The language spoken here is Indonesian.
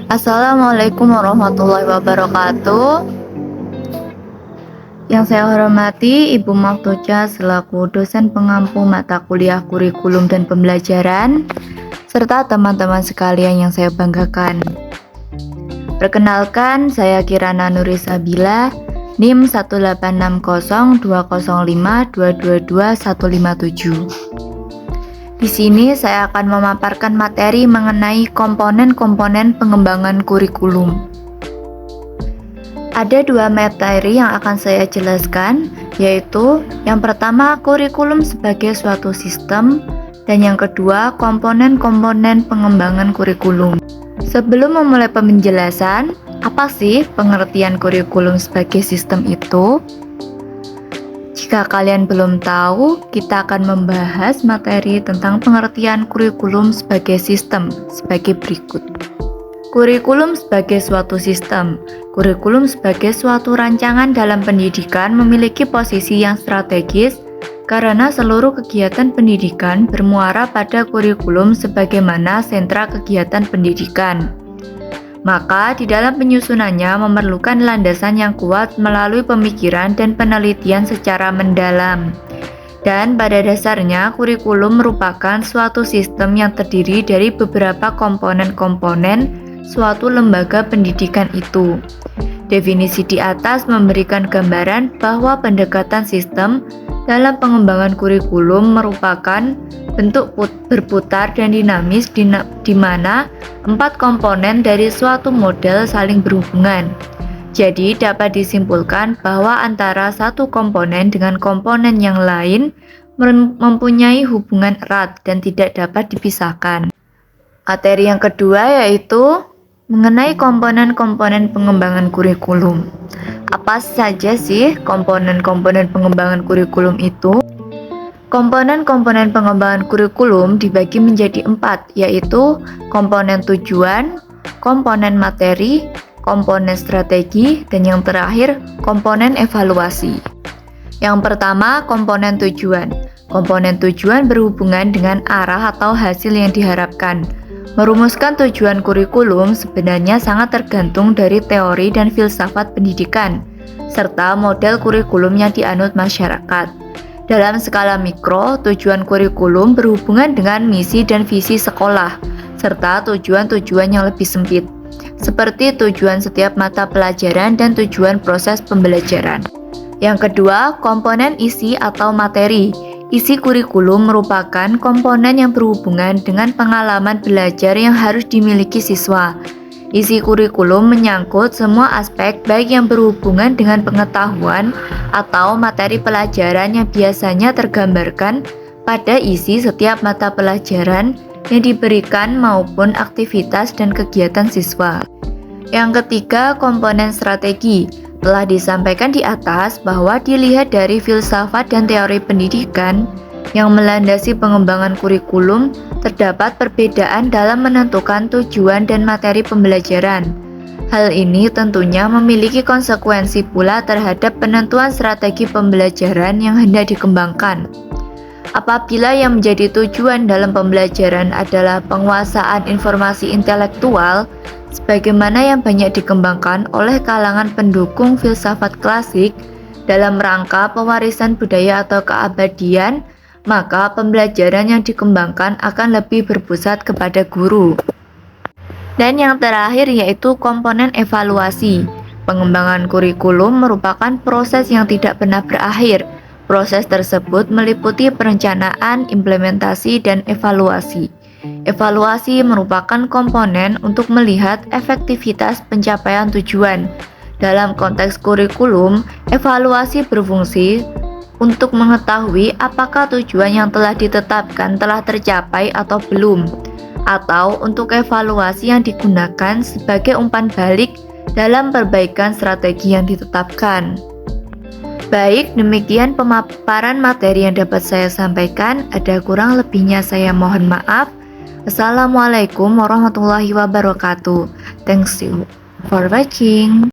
Assalamualaikum warahmatullahi wabarakatuh. Yang saya hormati Ibu Maktocha selaku dosen pengampu mata kuliah kurikulum dan pembelajaran, serta teman-teman sekalian yang saya banggakan. Perkenalkan, saya Kirana Nurisabila, NIM 1862005222157. Di sini saya akan memaparkan materi mengenai komponen-komponen pengembangan kurikulum. Ada dua materi yang akan saya jelaskan, yaitu yang pertama kurikulum sebagai suatu sistem, dan yang kedua komponen-komponen pengembangan kurikulum. Sebelum memulai penjelasan, apa sih pengertian kurikulum sebagai sistem itu? Jika kalian belum tahu, kita akan membahas materi tentang pengertian kurikulum sebagai sistem sebagai berikut. Kurikulum sebagai suatu sistem. Kurikulum sebagai suatu rancangan dalam pendidikan memiliki posisi yang strategis karena seluruh kegiatan pendidikan bermuara pada kurikulum sebagaimana sentra kegiatan pendidikan. Maka di dalam penyusunannya memerlukan landasan yang kuat melalui pemikiran dan penelitian secara mendalam. Dan pada dasarnya kurikulum merupakan suatu sistem yang terdiri dari beberapa komponen-komponen suatu lembaga pendidikan itu. Definisi di atas memberikan gambaran bahwa pendekatan sistem dalam pengembangan kurikulum merupakan bentuk berputar dan dinamis di mana 4 komponen dari suatu model saling berhubungan. Jadi dapat disimpulkan bahwa antara satu komponen dengan komponen yang lain mempunyai hubungan erat dan tidak dapat dipisahkan. Materi yang kedua yaitu mengenai komponen-komponen pengembangan kurikulum. Apa saja sih komponen-komponen pengembangan kurikulum itu? Komponen-komponen pengembangan kurikulum dibagi menjadi 4, yaitu komponen tujuan, komponen materi, komponen strategi, dan yang terakhir komponen evaluasi. Yang pertama, komponen tujuan. Komponen tujuan berhubungan dengan arah atau hasil yang diharapkan. Merumuskan tujuan kurikulum sebenarnya sangat tergantung dari teori dan filsafat pendidikan, serta model kurikulum yang dianut masyarakat. Dalam skala mikro, tujuan kurikulum berhubungan dengan misi dan visi sekolah, serta tujuan-tujuan yang lebih sempit, seperti tujuan setiap mata pelajaran dan tujuan proses pembelajaran. Yang kedua, komponen isi atau materi. Isi kurikulum merupakan komponen yang berhubungan dengan pengalaman belajar yang harus dimiliki siswa. Isi kurikulum menyangkut semua aspek baik yang berhubungan dengan pengetahuan atau materi pelajaran yang biasanya tergambarkan pada isi setiap mata pelajaran yang diberikan maupun aktivitas dan kegiatan siswa. Yang ketiga, komponen strategi. Telah disampaikan di atas bahwa dilihat dari filsafat dan teori pendidikan yang melandasi pengembangan kurikulum, terdapat perbedaan dalam menentukan tujuan dan materi pembelajaran. Hal ini tentunya memiliki konsekuensi pula terhadap penentuan strategi pembelajaran yang hendak dikembangkan. Apabila yang menjadi tujuan dalam pembelajaran adalah penguasaan informasi intelektual, sebagaimana yang banyak dikembangkan oleh kalangan pendukung filsafat klasik dalam rangka pewarisan budaya atau keabadian, maka pembelajaran yang dikembangkan akan lebih berpusat kepada guru. Dan yang terakhir yaitu komponen evaluasi. Pengembangan kurikulum merupakan proses yang tidak pernah berakhir. Proses tersebut meliputi perencanaan, implementasi, dan evaluasi. Evaluasi merupakan komponen untuk melihat efektivitas pencapaian tujuan. Dalam konteks kurikulum, evaluasi berfungsi untuk mengetahui apakah tujuan yang telah ditetapkan telah tercapai atau belum, atau untuk evaluasi yang digunakan sebagai umpan balik dalam perbaikan strategi yang ditetapkan. Baik, demikian pemaparan materi yang dapat saya sampaikan. Ada kurang lebihnya saya mohon maaf. Assalamualaikum warahmatullahi wabarakatuh. Thanks you for watching.